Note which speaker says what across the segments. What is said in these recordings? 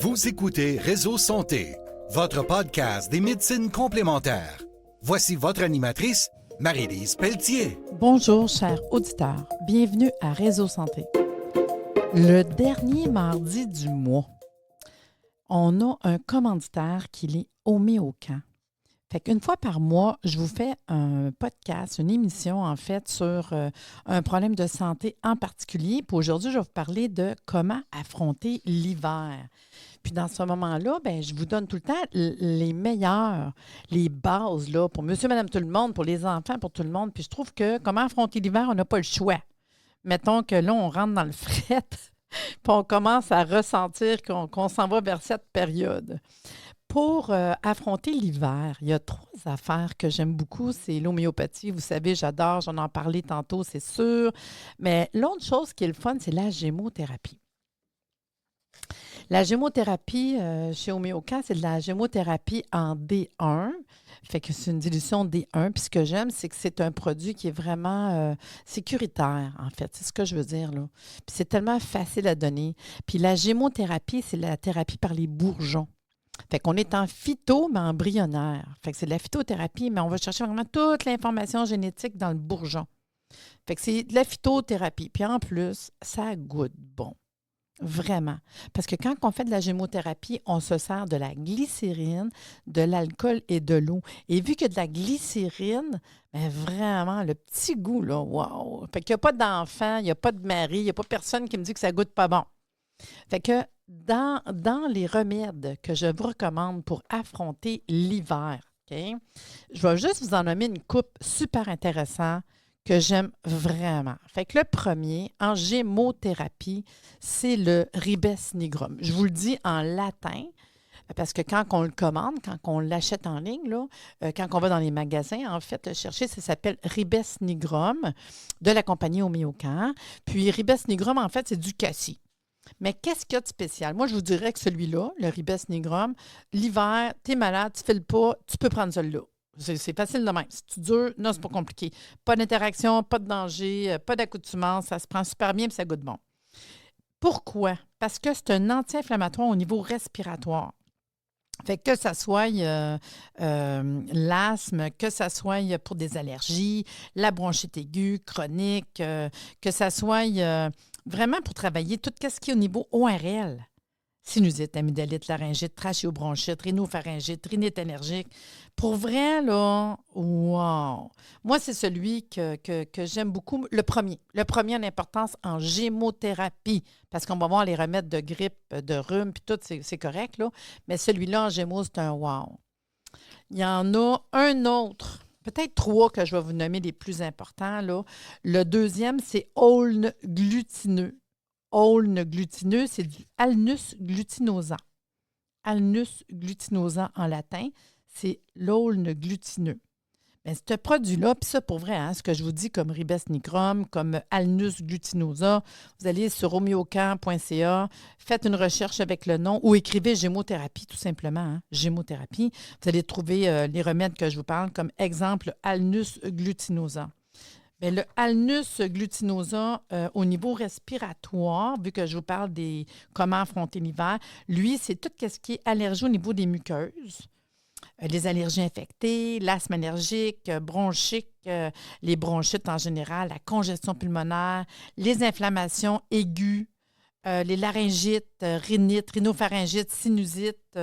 Speaker 1: Vous écoutez Réseau Santé, votre podcast des médecines complémentaires. Voici votre animatrice, Marie-Lise Pelletier.
Speaker 2: Bonjour, chers auditeurs. Bienvenue à Réseau Santé. Le dernier mardi du mois, on a un commanditaire qui est Homéocan. Fait qu'une fois par mois, je vous fais un podcast, une émission en fait sur un problème de santé en particulier. Puis aujourd'hui, je vais vous parler de comment affronter l'hiver. Puis dans ce moment-là, bien, je vous donne tout le temps les meilleurs, les bases là, pour monsieur, madame, tout le monde, pour les enfants, pour tout le monde. Puis je trouve que comment affronter l'hiver, on n'a pas le choix. Mettons que là, on rentre dans le fret, puis on commence à ressentir qu'on s'en va vers cette période. Pour affronter l'hiver, il y a 3 affaires que j'aime beaucoup. C'est l'homéopathie. Vous savez, j'adore, j'en ai parlé tantôt, c'est sûr. Mais l'autre chose qui est le fun, c'est la gémothérapie. La gémothérapie chez Homéocan, c'est de la gémothérapie en D1. Fait que c'est une dilution D1. Puis ce que j'aime, c'est que c'est un produit qui est vraiment sécuritaire, en fait. C'est ce que je veux dire, là. Puis c'est tellement facile à donner. Puis la gémothérapie, c'est la thérapie par les bourgeons. Fait qu'on est en phyto, mais embryonnaire. Fait que c'est de la phytothérapie, mais on va chercher vraiment toute l'information génétique dans le bourgeon. Fait que c'est de la phytothérapie. Puis en plus, ça goûte bon. Vraiment. Parce que quand on fait de la gémothérapie, on se sert de la glycérine, de l'alcool et de l'eau. Et vu qu'il y a de la glycérine, bien vraiment, le petit goût, là, wow! Fait qu'il n'y a pas d'enfant, il n'y a pas de mari, il n'y a pas personne qui me dit que ça goûte pas bon. Fait que dans les remèdes que je vous recommande pour affronter l'hiver, OK? Je vais juste vous en nommer une couple super intéressante que j'aime vraiment. Fait que le premier, en gémothérapie, c'est le ribes nigrum. Je vous le dis en latin, parce que quand on le commande, quand on l'achète en ligne, là, quand on va dans les magasins, en fait, le chercher, ça s'appelle ribes nigrum de la compagnie Homéocan. Puis ribes nigrum, en fait, c'est du cassis. Mais qu'est-ce qu'il y a de spécial? Moi, je vous dirais que celui-là, le ribes nigrum, l'hiver, tu es malade, tu ne files pas, tu peux prendre celui-là. C'est facile de même. Si tu dures, non, c'est pas compliqué. Pas d'interaction, pas de danger, pas d'accoutumance, ça se prend super bien et ça goûte bon. Pourquoi? Parce que c'est un anti-inflammatoire au niveau respiratoire. Fait que ça soit l'asthme, que ça soit pour des allergies, la bronchite aiguë, chronique, que ça soit vraiment pour travailler tout ce qui est au niveau ORL. Sinusite, amygdalite, laryngite, trachéobronchite, rhinopharyngite, rhinite allergique. Pour vrai, là, wow! Moi, c'est celui que j'aime beaucoup. Le premier en importance en gémothérapie, parce qu'on va voir les remèdes de grippe, de rhume, puis tout, c'est correct, là. Mais celui-là, en gémo, c'est un wow! Il y en a un autre, peut-être 3 que je vais vous nommer les plus importants, là. Le deuxième, c'est aulne glutineux. Aulne glutineux, c'est du Alnus glutinosa. Alnus glutinosa en latin, c'est l'aulne glutineux. Bien, ce produit-là, puis ça pour vrai, hein, ce que je vous dis comme ribes nigrum, comme Alnus glutinosa, vous allez sur homeocan.ca, faites une recherche avec le nom ou écrivez gémothérapie tout simplement, hein, gémothérapie. Vous allez trouver les remèdes que je vous parle comme exemple Alnus glutinosa. Bien, le Alnus glutinosa, au niveau respiratoire, vu que je vous parle des comment affronter l'hiver, lui, c'est tout ce qui est allergie au niveau des muqueuses, les allergies infectées, l'asthme allergique, bronchique, les bronchites en général, la congestion pulmonaire, les inflammations aiguës, les laryngites, rhinite, rhinopharyngite, sinusite,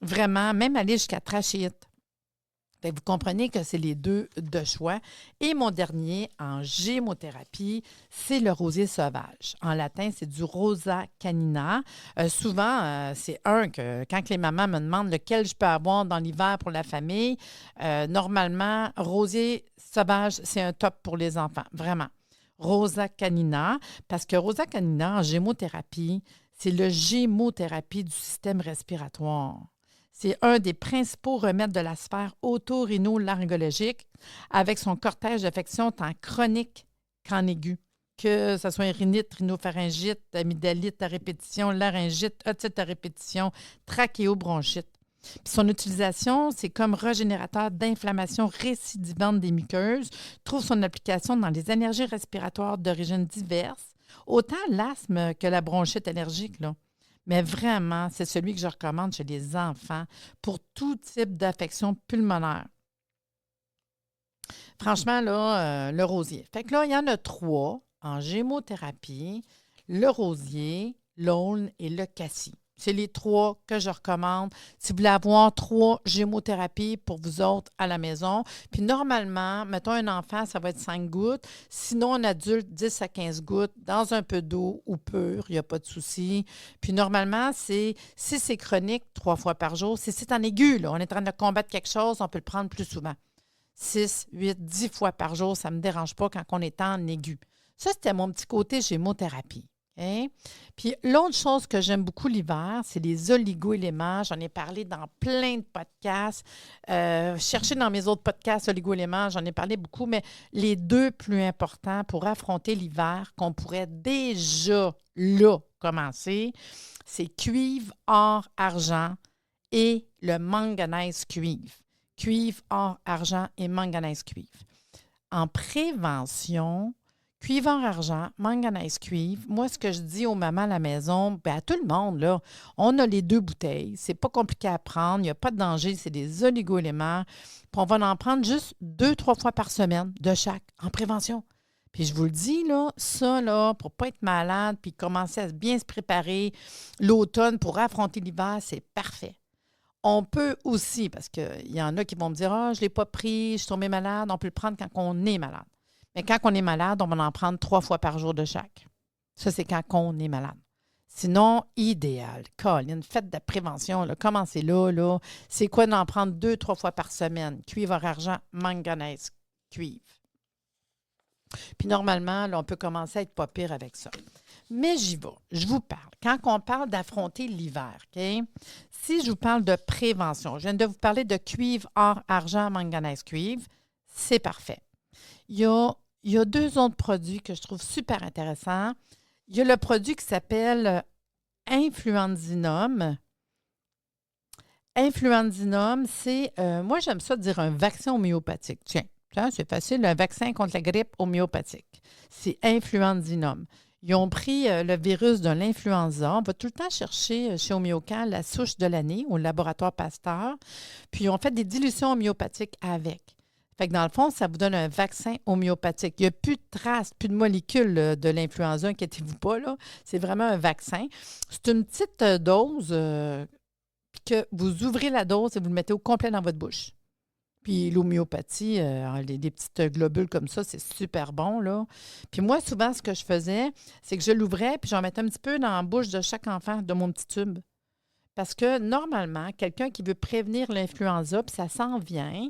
Speaker 2: vraiment, même aller jusqu'à trachéite. Fait que vous comprenez que c'est les 2 de choix. Et mon dernier, en gémothérapie, c'est le rosier sauvage. En latin, c'est du Rosa canina. Souvent, c'est que quand les mamans me demandent lequel je peux avoir dans l'hiver pour la famille, normalement, rosier sauvage, c'est un top pour les enfants, vraiment. Rosa canina, parce que Rosa canina, en gémothérapie, c'est le gémothérapie du système respiratoire. C'est un des principaux remèdes de la sphère otorhinolaryngologique avec son cortège d'affections tant chroniques qu'en aigu, que ce soit rhinite, rhinopharyngite, amygdalite à répétition, laryngite, otite à répétition, trachéobronchite. Puis son utilisation, c'est comme régénérateur d'inflammation récidivante des muqueuses, trouve son application dans les allergies respiratoires d'origine diverses, autant l'asthme que la bronchite allergique, là. Mais vraiment, c'est celui que je recommande chez les enfants pour tout type d'affection pulmonaire. Franchement, là, le rosier. Fait que là, il y en a 3 en gémothérapie, le rosier, l'aulne et le cassis. C'est les 3 que je recommande si vous voulez avoir 3 gémothérapies pour vous autres à la maison. Puis normalement, mettons un enfant, ça va être 5 gouttes. Sinon, un adulte, 10 à 15 gouttes dans un peu d'eau ou pure, il n'y a pas de souci. Puis normalement, si c'est chronique, 3 fois par jour. Si c'est en aigu, là, on est en train de combattre quelque chose, on peut le prendre plus souvent. 6, 8, 10 fois par jour, ça ne me dérange pas quand on est en aigu. Ça, c'était mon petit côté gémothérapie. Okay? Puis l'autre chose que j'aime beaucoup l'hiver, c'est les oligo-éléments. J'en ai parlé dans plein de podcasts. Cherchez dans mes autres podcasts oligo-éléments, j'en ai parlé beaucoup, mais les 2 plus importants pour affronter l'hiver qu'on pourrait déjà là commencer, c'est cuivre, or, argent et le manganèse cuivre. Cuivre, or, argent et manganèse cuivre. En prévention, cuivre, or, argent, manganèse cuivre, moi, ce que je dis aux mamans à la maison, bien, à tout le monde, là, on a les 2 bouteilles. C'est pas compliqué à prendre, il n'y a pas de danger, c'est des oligo-éléments. Puis on va en prendre juste 2-3 fois par semaine de chaque en prévention. Puis je vous le dis, là, ça, là, pour ne pas être malade, puis commencer à bien se préparer l'automne pour affronter l'hiver, c'est parfait. On peut aussi, parce qu'il y en a qui vont me dire « Ah, je ne l'ai pas pris, je suis tombée malade », on peut le prendre quand on est malade. Mais quand on est malade, on va en prendre 3 fois par jour de chaque. Ça, c'est quand on est malade. Sinon, idéal. Colin, faites de la prévention. Là, commencez là. C'est quoi d'en prendre 2-3 fois par semaine? Cuivre, argent, manganèse, cuivre. Puis normalement, là, on peut commencer à être pas pire avec ça. Mais j'y vais. Je vous parle. Quand on parle d'affronter l'hiver, OK? Si je vous parle de prévention, je viens de vous parler de cuivre, or, argent, manganèse, cuivre, c'est parfait. Il y a 2 autres produits que je trouve super intéressants. Il y a le produit qui s'appelle Influenzinum. Influenzinum, c'est, moi j'aime ça dire un vaccin homéopathique. Tiens, c'est facile, un vaccin contre la grippe homéopathique. C'est Influenzinum. Ils ont pris le virus de l'influenza. On va tout le temps chercher chez Homéocan la souche de l'année au laboratoire Pasteur. Puis ils ont fait des dilutions homéopathiques avec. Fait que dans le fond, ça vous donne un vaccin homéopathique. Il n'y a plus de traces, plus de molécules de l'influenza, inquiétez-vous pas, là. C'est vraiment un vaccin. C'est une petite dose que vous ouvrez la dose et vous le mettez au complet dans votre bouche. Puis l'homéopathie, des petites globules comme ça, c'est super bon, là. Puis moi, souvent, ce que je faisais, c'est que je l'ouvrais puis j'en mettais un petit peu dans la bouche de chaque enfant de mon petit tube. Parce que normalement, quelqu'un qui veut prévenir l'influenza, puis ça s'en vient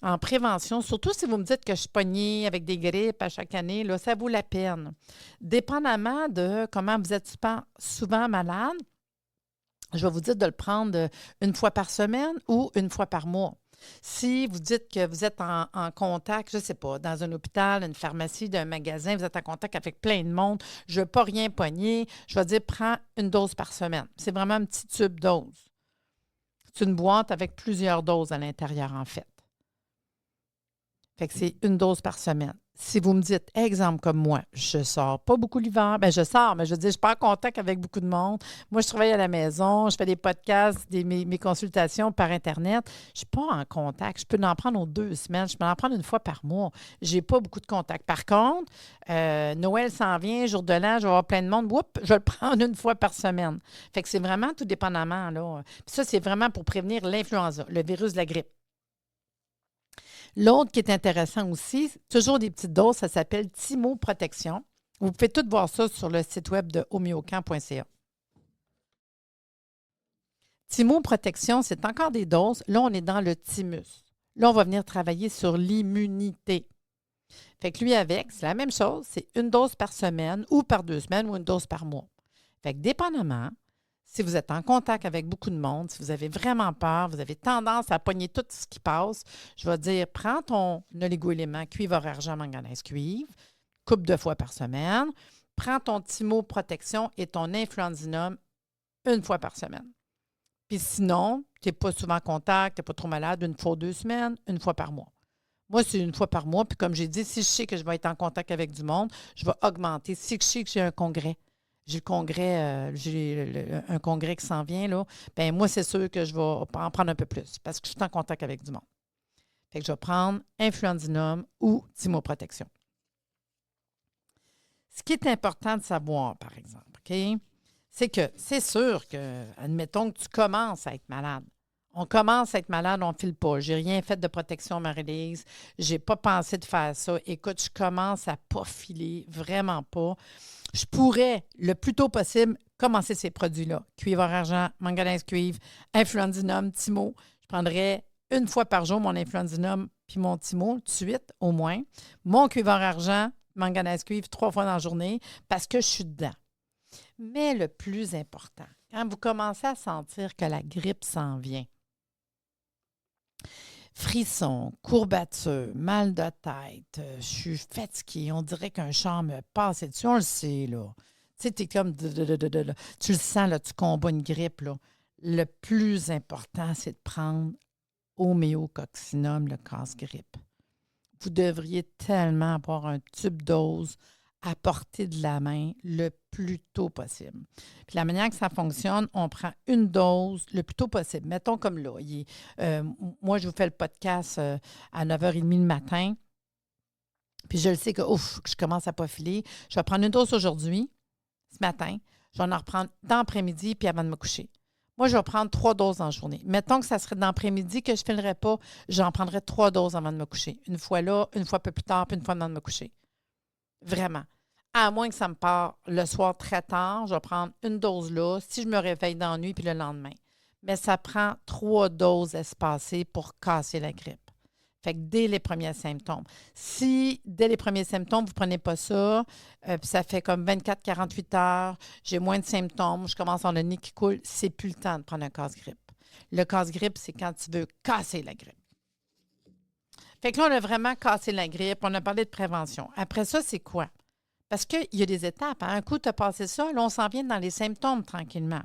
Speaker 2: en prévention, surtout si vous me dites que je suis pognée avec des grippes à chaque année, là, ça vaut la peine. Dépendamment de comment vous êtes souvent malade, je vais vous dire de le prendre 1 fois par semaine ou 1 fois par mois. Si vous dites que vous êtes en contact, je ne sais pas, dans un hôpital, une pharmacie, d'un magasin, vous êtes en contact avec plein de monde, je ne veux pas rien pogner, je vais dire prends 1 dose par semaine. C'est vraiment un petit tube dose. C'est une boîte avec plusieurs doses à l'intérieur, en fait. Fait que c'est 1 dose par semaine. Si vous me dites, exemple comme moi, je ne sors pas beaucoup l'hiver, bien je sors, mais je veux dire, je ne suis pas en contact avec beaucoup de monde. Moi, je travaille à la maison, je fais des podcasts, mes consultations par Internet. Je ne suis pas en contact. Je peux en prendre aux 2 semaines. Je peux en prendre 1 fois par mois. Je n'ai pas beaucoup de contact. Par contre, Noël s'en vient, jour de l'an, je vais avoir plein de monde. Oups, je vais le prendre 1 fois par semaine. Fait que c'est vraiment tout dépendamment, là. Puis ça, c'est vraiment pour prévenir l'influenza, le virus de la grippe. L'autre qui est intéressant aussi, toujours des petites doses, ça s'appelle Thymoprotection. Vous pouvez tout voir ça sur le site web de homeocan.ca. Thymoprotection, c'est encore des doses. Là, on est dans le thymus. Là, on va venir travailler sur l'immunité. Fait que lui avec, c'est la même chose. C'est 1 dose par semaine ou par 2 semaines ou 1 dose par mois. Fait que dépendamment, si vous êtes en contact avec beaucoup de monde, si vous avez vraiment peur, vous avez tendance à pogner tout ce qui passe, je vais dire, prends ton oligo-élément cuivre, or, argent, manganèse, cuivre, coupe 2 fois par semaine, prends ton Thymoprotection et ton Influenzinum 1 fois par semaine. Puis sinon, tu n'es pas souvent en contact, tu n'es pas trop malade, 1 fois 2 semaines, 1 fois par mois. Moi, c'est 1 fois par mois. Puis comme j'ai dit, si je sais que je vais être en contact avec du monde, je vais augmenter. Si je sais que j'ai un congrès, j'ai le congrès, un congrès qui s'en vient, là, bien, moi, c'est sûr que je vais en prendre un peu plus parce que je suis en contact avec du monde. Fait que je vais prendre Influenzinum ou Thymoprotection. Ce qui est important de savoir, par exemple, OK, c'est que c'est sûr que, admettons que tu commences à être malade. On commence à être malade, on ne file pas. Je n'ai rien fait de protection, Marie-Lise. Je n'ai pas pensé de faire ça. Écoute, je commence à pas filer, vraiment pas. Je pourrais, le plus tôt possible, commencer ces produits-là. Cuivre argent, manganèse cuivre, Influenzinum, Thymo. Je prendrais une fois par jour mon Influenzinum puis mon Thymo, tout de suite, au moins. Mon cuivre argent, manganèse cuivre, 3 fois dans la journée parce que je suis dedans. Mais le plus important, quand vous commencez à sentir que la grippe s'en vient, frissons, courbatures, mal de tête, je suis fatiguée, on dirait qu'un char me passe dessus, on le sait, là. Tu sais, t'es comme... Tu le sens, là, tu combats une grippe, là. Le plus important, c'est de prendre Homéococcinum, le casse-grippe. Vous devriez tellement avoir un tube dose à portée de la main le plus tôt possible. Puis la manière que ça fonctionne, on prend une dose le plus tôt possible. Mettons comme là. Moi, je vous fais le podcast à 9h30 le matin. Puis je le sais que je commence à pas filer. Je vais prendre une dose aujourd'hui, ce matin. Je vais en reprendre dans l'après-midi puis avant de me coucher. Moi, je vais prendre 3 doses en journée. Mettons que ça serait dans l'après-midi que je ne filerais pas, j'en prendrais 3 doses avant de me coucher. Une fois là, une fois un peu plus tard, puis une fois avant de me coucher. Vraiment. À moins que ça me part le soir très tard, je vais prendre une dose là, si je me réveille dans la nuit, puis le lendemain. Mais ça prend 3 doses espacées pour casser la grippe. Fait que dès les premiers symptômes. Si, dès les premiers symptômes, vous ne prenez pas ça, puis ça fait comme 24-48 heures, j'ai moins de symptômes, je commence à avoir le nez qui coule, c'est plus le temps de prendre un casse-grippe. Le casse-grippe, c'est quand tu veux casser la grippe. Fait que là, on a vraiment cassé la grippe, on a parlé de prévention. Après ça, c'est quoi? Parce qu'il y a des étapes. Hein? Un coup, tu as passé ça, là, on s'en vient dans les symptômes tranquillement.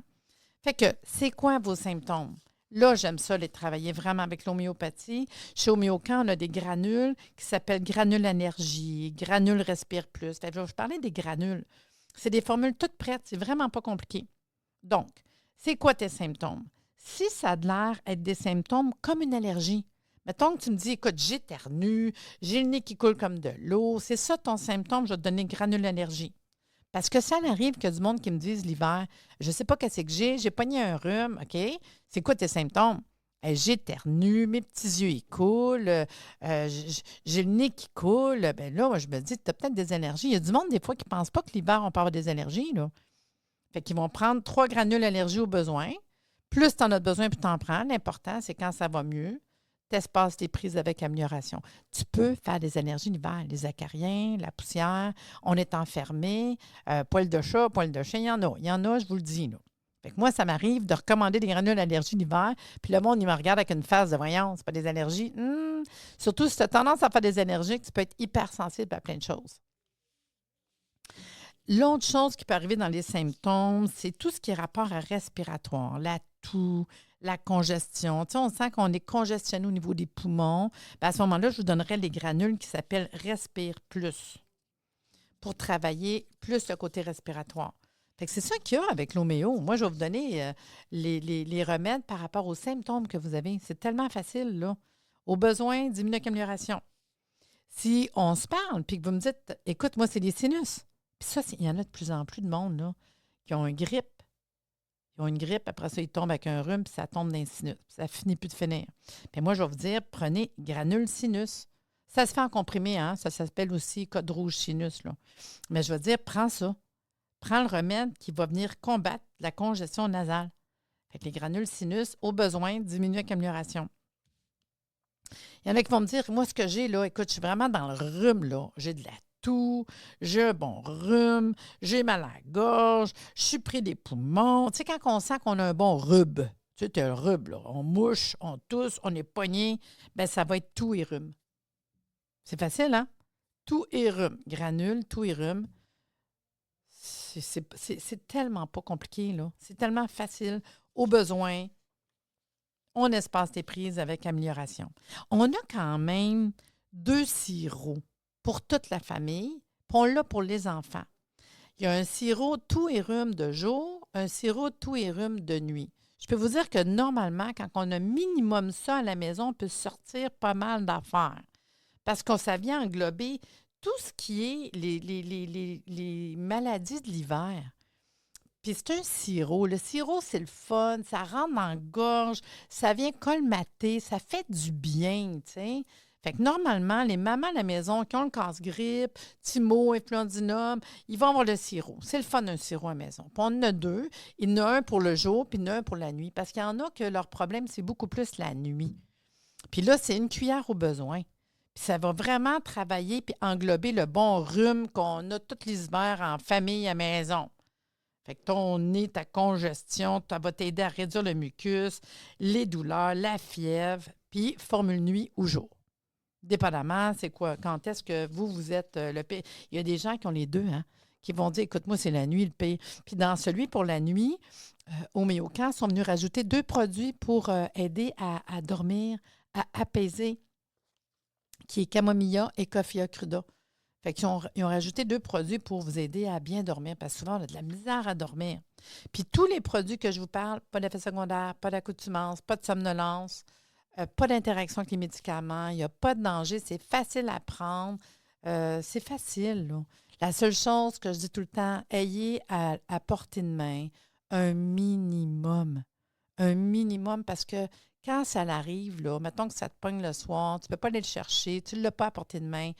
Speaker 2: Fait que, c'est quoi vos symptômes? Là, j'aime ça, les travailler vraiment avec l'homéopathie. Chez Homéocan, on a des granules qui s'appellent granules énergie, granules respire plus. Fait que je vais vous parler des granules. C'est des formules toutes prêtes, c'est vraiment pas compliqué. Donc, c'est quoi tes symptômes? Si ça a de l'air d'être des symptômes comme une allergie, mettons que tu me dis, écoute, j'éternue, j'ai le nez qui coule comme de l'eau, c'est ça ton symptôme, je vais te donner granule énergie. Parce que ça arrive qu'il y a du monde qui me dise l'hiver, je ne sais pas qu'est-ce que j'ai pogné un rhume, OK? C'est quoi tes symptômes? J'éternue, mes petits yeux, ils coulent, j'ai le nez qui coule. Bien là, moi, je me dis, tu as peut-être des allergies. Il y a du monde, des fois, qui ne pense pas que l'hiver, on peut avoir des allergies, là. Fait qu'ils vont prendre 3 granules allergie au besoin. Plus tu en as besoin, plus tu en prends. L'important, c'est quand ça va mieux, tu espaces tes prises avec amélioration. Tu peux faire des allergies l'hiver, les acariens, la poussière, on est enfermé, poil de chat, poil de chien, il y en a, je vous le dis, là. Fait que moi, ça m'arrive de recommander des granules d'allergie l'hiver, puis le monde, il me regarde avec une face de voyons, c'est pas des allergies. Surtout si tu as tendance à faire des allergies, tu peux être hypersensible à plein de choses. L'autre chose qui peut arriver dans les symptômes, c'est tout ce qui est rapport à respiratoire, la toux, la congestion. Tu sais, on sent qu'on est congestionné au niveau des poumons. Bien, à ce moment-là, je vous donnerai les granules qui s'appellent Respire Plus pour travailler plus le côté respiratoire. Fait que c'est ça qu'il y a avec l'homéo. Moi, je vais vous donner les remèdes par rapport aux symptômes que vous avez. C'est tellement facile, là. Au besoin d'immunocamélioration. Si on se parle, puis que vous me dites, écoute, moi, c'est les sinus. Puis ça, il y en a de plus en plus de monde, là, qui ont une grippe. Ils ont une grippe, après ça, ils tombent avec un rhume, puis ça tombe dans les sinus. Ça finit plus de finir. Puis moi, je vais vous dire, prenez granule sinus. Ça se fait en comprimé, hein? Ça s'appelle aussi code rouge sinus, là. Mais je vais dire, prends ça. Prends le remède qui va venir combattre la congestion nasale. Fait que les granules sinus, au besoin, diminuent avec amélioration. Il y en a qui vont me dire, moi, ce que j'ai, là, écoute, je suis vraiment dans le rhume, là. J'ai de la toux, j'ai un bon rhume, j'ai mal à la gorge, je suis pris des poumons. Tu sais, quand on sent qu'on a un bon rhume, tu sais, tu as le rhume, là. On mouche, on tousse, on est pogné, bien, ça va être toux et rhume. C'est facile, hein? Toux et rhume. Granule, toux et rhume. C'est tellement pas compliqué, là. C'est tellement facile. Au besoin, on espace tes prises avec amélioration. On a quand même 2 sirops pour toute la famille, puis on l'a pour les enfants. Il y a un sirop tout et rhume de jour, un sirop tout et rhume de nuit. Je peux vous dire que normalement, quand on a minimum ça à la maison, on peut sortir pas mal d'affaires. Parce que ça vient englober tout ce qui est les maladies de l'hiver. Puis c'est un sirop. Le sirop, c'est le fun, ça rentre dans la gorge, ça vient colmater, ça fait du bien, tu sais. Fait que normalement, les mamans à la maison qui ont le casse-grippe, Timo, Influenzinum, ils vont avoir le sirop. C'est le fun, un sirop à la maison. Puis on en a deux. Il y en a un pour le jour, puis il y en a un pour la nuit. Parce qu'il y en a que leur problème, c'est beaucoup plus la nuit. Puis là, c'est une cuillère au besoin. Puis ça va vraiment travailler puis englober le bon rhume qu'on a tous les hivers en famille à la maison. Fait que ton nez, ta congestion, ça va t'aider à réduire le mucus, les douleurs, la fièvre, puis formule nuit ou jour. Dépendamment, c'est quoi? Quand est-ce que vous êtes le pire? Il y a des gens qui ont les deux, hein, qui vont dire, écoute, moi, c'est la nuit le pire. Puis dans celui pour la nuit, Homéocan sont venus rajouter 2 produits pour aider à dormir, à apaiser, qui est Camomilla et Coffea Cruda. Fait qu'ils ont rajouté 2 produits pour vous aider à bien dormir, parce que souvent, on a de la misère à dormir. Puis tous les produits que je vous parle, pas d'effet secondaire, pas d'accoutumance, pas de somnolence, pas d'interaction avec les médicaments, il n'y a pas de danger, c'est facile à prendre, c'est facile, là. La seule chose que je dis tout le temps, ayez à portée de main un minimum, parce que quand ça arrive, là, mettons que ça te pogne le soir, tu ne peux pas aller le chercher, tu ne l'as pas à portée de main.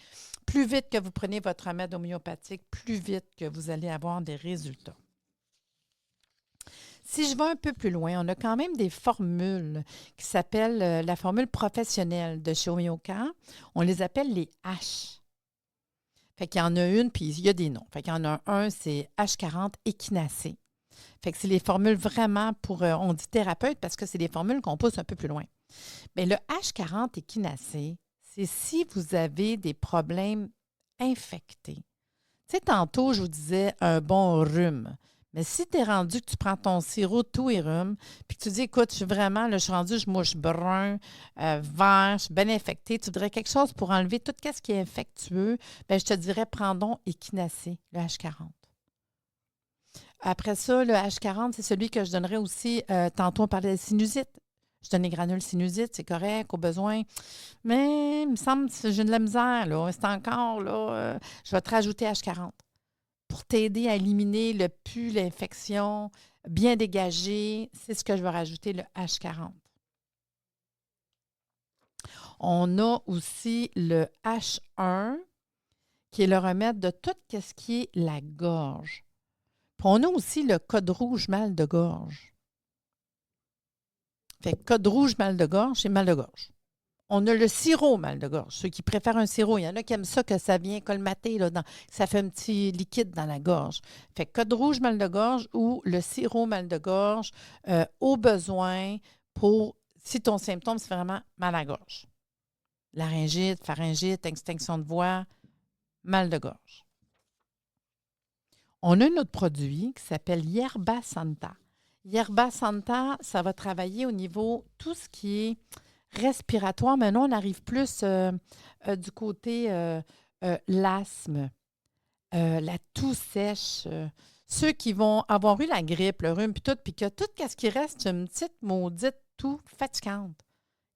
Speaker 2: Plus vite que vous prenez votre remède homéopathique, plus vite que vous allez avoir des résultats. Si je vais un peu plus loin, on a quand même des formules qui s'appellent la formule professionnelle de chez Homéocan. On les appelle les H. Fait qu'il y en a une, puis il y a des noms. Fait qu'il y en a un, c'est H40 équinacée. Fait que c'est les formules vraiment pour, on dit thérapeute parce que c'est des formules qu'on pousse un peu plus loin. Mais le H40 équinacée, c'est si vous avez des problèmes infectés. Tu sais, tantôt, je vous disais un bon rhume. Mais si tu es rendu que tu prends ton sirop tout et rhume, puis que tu dis, écoute, je suis rendu, je mouche brun, vert, je suis bien infectée, tu voudrais quelque chose pour enlever tout ce qui est infectueux, bien, je te dirais, prends donc équinacée, le H40. Après ça, le H40, c'est celui que je donnerais aussi, tantôt on parlait de sinusite. Je donne les granules sinusite, c'est correct, au besoin. Mais il me semble que j'ai de la misère, là. C'est encore, là, je vais te rajouter H40 pour t'aider à éliminer le pus, l'infection, bien dégagé. C'est ce que je vais rajouter, le H40. On a aussi le H1, qui est le remède de tout ce qui est la gorge. Puis on a aussi le code rouge mal de gorge. Fait que code rouge mal de gorge, c'est mal de gorge. On a le sirop mal de gorge. Ceux qui préfèrent un sirop, il y en a qui aiment ça que ça vient colmater, là, ça fait un petit liquide dans la gorge. Fait que code rouge mal de gorge ou le sirop mal de gorge au besoin pour, si ton symptôme, c'est vraiment mal à la gorge. Laryngite, pharyngite, extinction de voix, mal de gorge. On a un autre produit qui s'appelle Yerba Santa. Yerba Santa, ça va travailler au niveau tout ce qui est respiratoire. Maintenant, on arrive plus du côté l'asthme, la toux sèche. Ceux qui vont avoir eu la grippe, le rhume, puis que tout ce qui reste, c'est une petite maudite toux fatigante.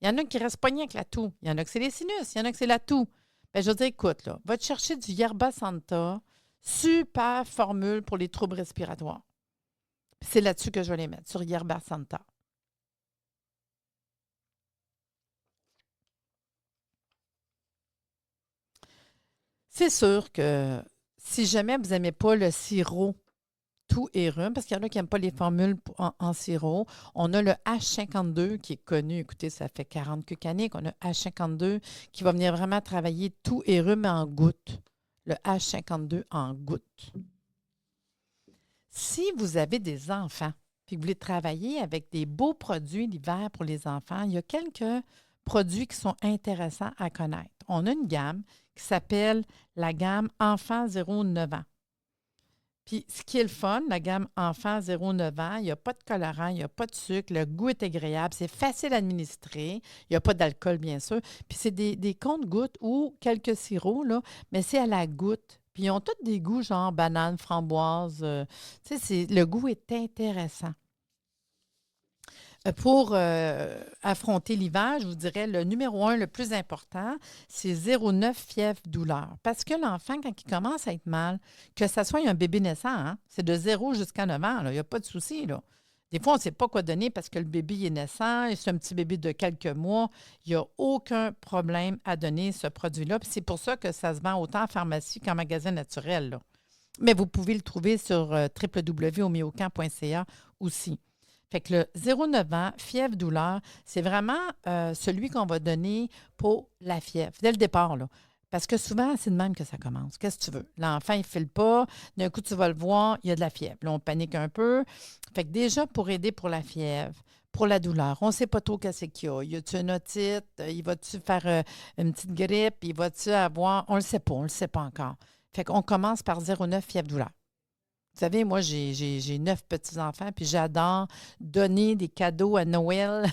Speaker 2: Il y en a qui restent pognés avec la toux. Il y en a que c'est les sinus, il y en a que c'est la toux. Bien, je veux dire, écoute, là, va te chercher du Yerba Santa, super formule pour les troubles respiratoires. C'est là-dessus que je vais les mettre, sur Yerba Santa. C'est sûr que si jamais vous n'aimez pas le sirop tout et rhume, parce qu'il y en a qui n'aiment pas les formules en sirop, on a le H52 qui est connu. Écoutez, ça fait 40 quelques années qu'on a H52 qui va venir vraiment travailler tout et rhume en gouttes. Le H52 en gouttes. Si vous avez des enfants et que vous voulez travailler avec des beaux produits l'hiver pour les enfants, il y a quelques produits qui sont intéressants à connaître. On a une gamme qui s'appelle la gamme Enfants 0-9 ans. Puis, ce qui est le fun, la gamme Enfants 0-9 ans, il n'y a pas de colorant, il n'y a pas de sucre, le goût est agréable, c'est facile à administrer, il n'y a pas d'alcool, bien sûr. Puis, c'est des comptes-gouttes ou quelques sirops, là, mais c'est à la goutte. Puis ils ont tous des goûts genre banane, framboise. Le goût est intéressant. Pour affronter l'hiver, je vous dirais, le numéro 1, le plus important, c'est 0,9 fièvre-douleur. Parce que l'enfant, quand il commence à être mal, que ce soit un bébé naissant, hein, c'est de 0 jusqu'à 9 ans, il n'y a pas de souci, là. Des fois, on ne sait pas quoi donner parce que le bébé est naissant et c'est un petit bébé de quelques mois. Il n'y a aucun problème à donner ce produit-là. Puis c'est pour ça que ça se vend autant en pharmacie qu'en magasin naturel, là. Mais vous pouvez le trouver sur www.homeocamp.ca aussi. Fait que le 0,9 ans, fièvre-douleur, c'est vraiment celui qu'on va donner pour la fièvre, dès le départ, là. Parce que souvent, c'est de même que ça commence. Qu'est-ce que tu veux? L'enfant, il ne file pas. D'un coup, tu vas le voir, il y a de la fièvre. Là, on panique un peu. Fait que déjà, pour aider pour la fièvre, pour la douleur, on ne sait pas trop qu'est-ce qu'il y a. Y a-tu une otite? Il va-tu faire une petite grippe? Il va-tu avoir... On ne le sait pas encore. Fait qu'on commence par 0,9 fièvre-douleur. Vous savez, moi, j'ai 9 petits-enfants, puis j'adore donner des cadeaux à Noël,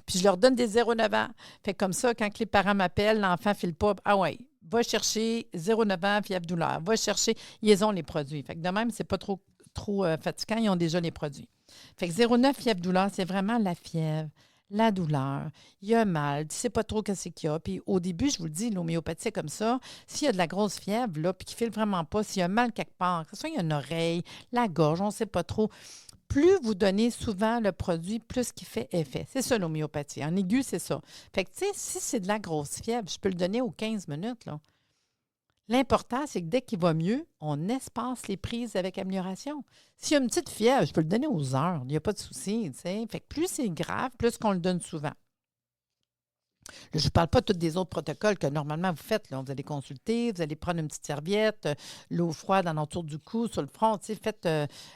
Speaker 2: puis je leur donne des 0,9 ans. Fait que comme ça, quand les parents m'appellent, l'enfant ne file pas, ah ouais, va chercher 0,9 ans, fièvre-douleur, va chercher, ils ont les produits. Fait que de même, c'est pas trop fatigant, ils ont déjà les produits. Fait que 0,9 fièvre-douleur, c'est vraiment la fièvre, la douleur, il y a mal, tu ne sais pas trop qu'est-ce qu'il y a. Puis au début, je vous le dis, l'homéopathie, c'est comme ça. S'il y a de la grosse fièvre, là, puis qu'il ne file vraiment pas, s'il y a mal quelque part, que ce soit il y a une oreille, la gorge, on ne sait pas trop, plus vous donnez souvent le produit, plus qu'il fait effet. C'est ça l'homéopathie. En aigu, c'est ça. Fait que, tu sais, si c'est de la grosse fièvre, je peux le donner aux 15 minutes, là. L'important, c'est que dès qu'il va mieux, on espace les prises avec amélioration. S'il y a une petite fièvre, je peux le donner aux heures. Il n'y a pas de souci. T'sais. Fait que plus c'est grave, plus qu'on le donne souvent. Là, je ne parle pas de tous des autres protocoles que normalement vous faites. Là. Vous allez consulter, vous allez prendre une petite serviette, l'eau froide en entour du cou, sur le front. Faites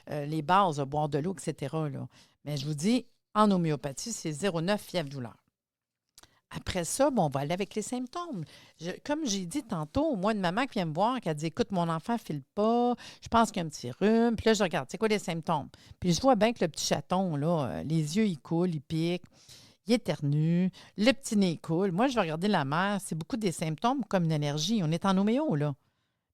Speaker 2: les bases, boire de l'eau, etc. Là. Mais je vous dis, en homéopathie, c'est 0,9 fièvre-douleur. Après ça, on va aller avec les symptômes. Comme j'ai dit tantôt, moi, une maman qui vient me voir, qui a dit, écoute, mon enfant ne file pas, je pense qu'il y a un petit rhume. Puis là, je regarde, c'est quoi les symptômes? Puis je vois bien que le petit chaton, là, les yeux, ils coulent, ils piquent, il éternue, le petit nez coule. Moi, je vais regarder la mère, c'est beaucoup des symptômes comme une allergie. On est en homéo, là.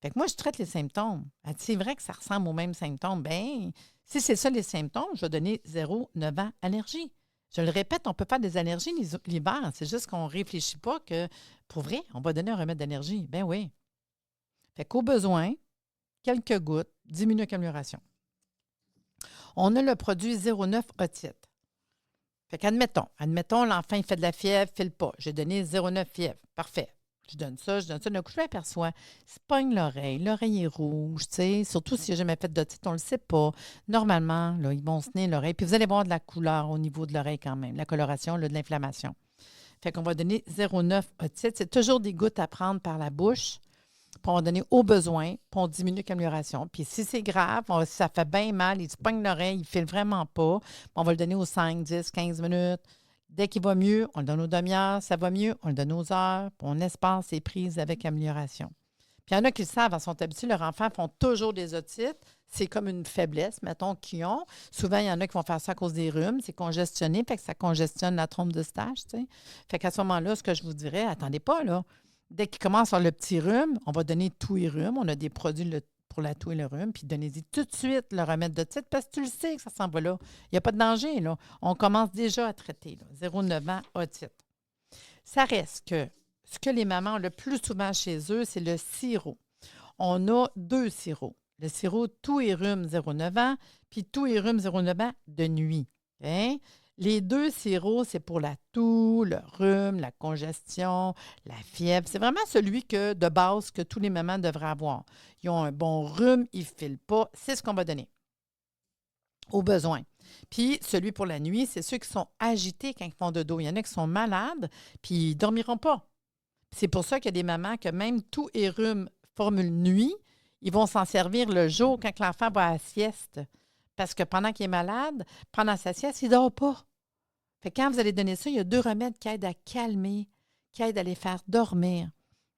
Speaker 2: Fait que moi, je traite les symptômes. Elle dit, c'est vrai que ça ressemble aux mêmes symptômes. Bien, si c'est ça les symptômes, je vais donner 0,9 ans allergie. Je le répète, on peut faire des allergies l'hiver. C'est juste qu'on ne réfléchit pas que, pour vrai, on va donner un remède d'allergie. Ben oui. Fait qu'au besoin, quelques gouttes, 10 minutes d'amélioration. On a le produit 0,9 otite. Fait qu'admettons, l'enfant, il fait de la fièvre, il ne file pas. J'ai donné 0,9 fièvre. Parfait. Je donne ça. D'un coup, je m'aperçois, il se pogne l'oreille est rouge, tu sais, surtout s'il n'a jamais fait d'otite, on ne le sait pas. Normalement, là, ils vont se tenir l'oreille, puis vous allez voir de la couleur au niveau de l'oreille quand même, la coloration, là, de l'inflammation. Fait qu'on va donner 0,9 otite. C'est toujours des gouttes à prendre par la bouche, puis on va donner au besoin, puis on diminue l'amélioration. Puis si c'est grave, si ça fait bien mal, il se pogne l'oreille, il ne file vraiment pas, on va le donner aux 5, 10, 15 minutes. Dès qu'il va mieux, on le donne aux demi-heures. Ça va mieux, on le donne aux heures. Puis on espace les prises avec amélioration. Puis il y en a qui le savent, ils sont habitués, leurs enfants font toujours des otites. C'est comme une faiblesse, mettons, qu'ils ont. Souvent, il y en a qui vont faire ça à cause des rhumes. C'est congestionné, fait que ça congestionne la trompe d'Eustache, tu sais. Fait qu'à ce moment-là, ce que je vous dirais, attendez pas, là. Dès qu'il commence à avoir le petit rhume, on va donner tout et rhume. On a des produits pour la toux et le rhume, puis donnez-y tout de suite le remède d'otite parce que tu le sais que ça s'en va là. Il n'y a pas de danger, là. On commence déjà à traiter, 0,9 ans otite. Ça reste que ce que les mamans ont le plus souvent chez eux, c'est le sirop. On a 2 sirops. Le sirop toux et rhume 0,9 ans, puis toux et rhume 0,9 ans de nuit. Hein? Les 2 sirops, c'est pour la toux, le rhume, la congestion, la fièvre. C'est vraiment celui de base que tous les mamans devraient avoir. Ils ont un bon rhume, ils ne filent pas. C'est ce qu'on va donner au besoin. Puis celui pour la nuit, c'est ceux qui sont agités quand ils font de dos. Il y en a qui sont malades, puis ils ne dormiront pas. C'est pour ça qu'il y a des mamans que même toux et rhume formule nuit, ils vont s'en servir le jour quand l'enfant va à la sieste. Parce que pendant qu'il est malade, pendant sa sieste, il ne dort pas. Fait que quand vous allez donner ça, il y a 2 remèdes qui aident à calmer, qui aident à les faire dormir.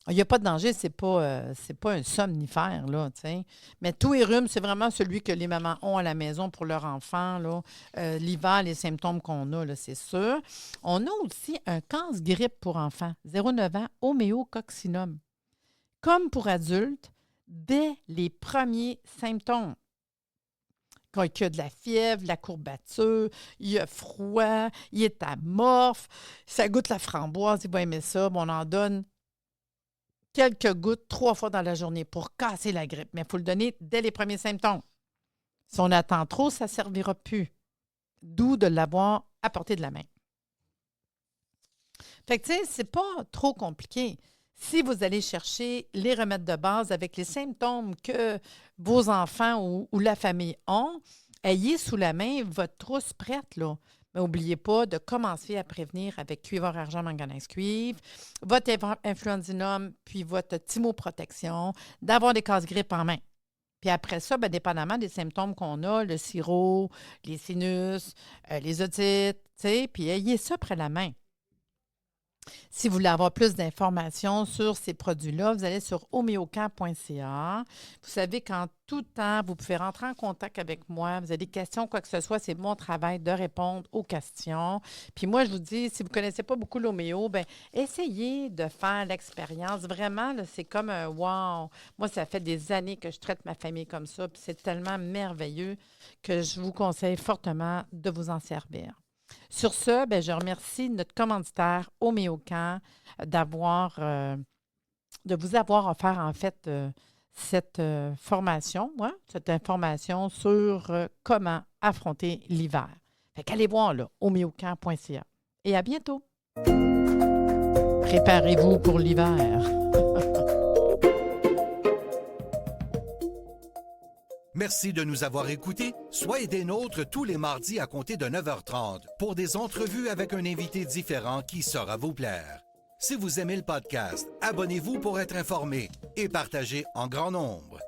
Speaker 2: Il n'y a pas de danger, c'est pas un somnifère, là, tu sais. Mais toux et rhume, c'est vraiment celui que les mamans ont à la maison pour leur enfant, là. L'hiver, les symptômes qu'on a, là, c'est sûr. On a aussi un casse-grippe pour enfants, 0,9 ans, homéococcinum. Comme pour adultes, dès les premiers symptômes. Quand il y a de la fièvre, de la courbature, il y a froid, il est amorphe, ça goûte la framboise, il va aimer ça. On en donne quelques gouttes 3 fois dans la journée pour casser la grippe. Mais il faut le donner dès les premiers symptômes. Si on attend trop, ça ne servira plus. D'où de l'avoir à portée de la main. Fait que, tu sais, c'est pas trop compliqué. Si vous allez chercher les remèdes de base avec les symptômes que vos enfants ou la famille ont, ayez sous la main votre trousse prête, là. Mais n'oubliez pas de commencer à prévenir avec cuivre, argent, manganèse, cuivre, votre influenzinum, puis votre thymoprotection, d'avoir des casse-grippe en main. Puis après ça, bien, dépendamment des symptômes qu'on a, le sirop, les sinus, les otites, tu sais, puis ayez ça près la main. Si vous voulez avoir plus d'informations sur ces produits-là, vous allez sur homeocamp.ca. Vous savez qu'en tout temps, vous pouvez rentrer en contact avec moi. Vous avez des questions, quoi que ce soit, c'est mon travail de répondre aux questions. Puis moi, je vous dis, si vous ne connaissez pas beaucoup l'homéo, bien, essayez de faire l'expérience. Vraiment, là, c'est comme un wow. Moi, ça fait des années que je traite ma famille comme ça, puis c'est tellement merveilleux que je vous conseille fortement de vous en servir. Sur ce, bien, je remercie notre commanditaire Homéocamp de vous avoir offert en fait cette formation, cette information sur comment affronter l'hiver. Fait qu'allez voir là, homeocamp.ca. Et à bientôt. Préparez-vous pour l'hiver.
Speaker 1: Merci de nous avoir écoutés. Soyez des nôtres tous les mardis à compter de 9h30 pour des entrevues avec un invité différent qui saura vous plaire. Si vous aimez le podcast, abonnez-vous pour être informé et partagez en grand nombre.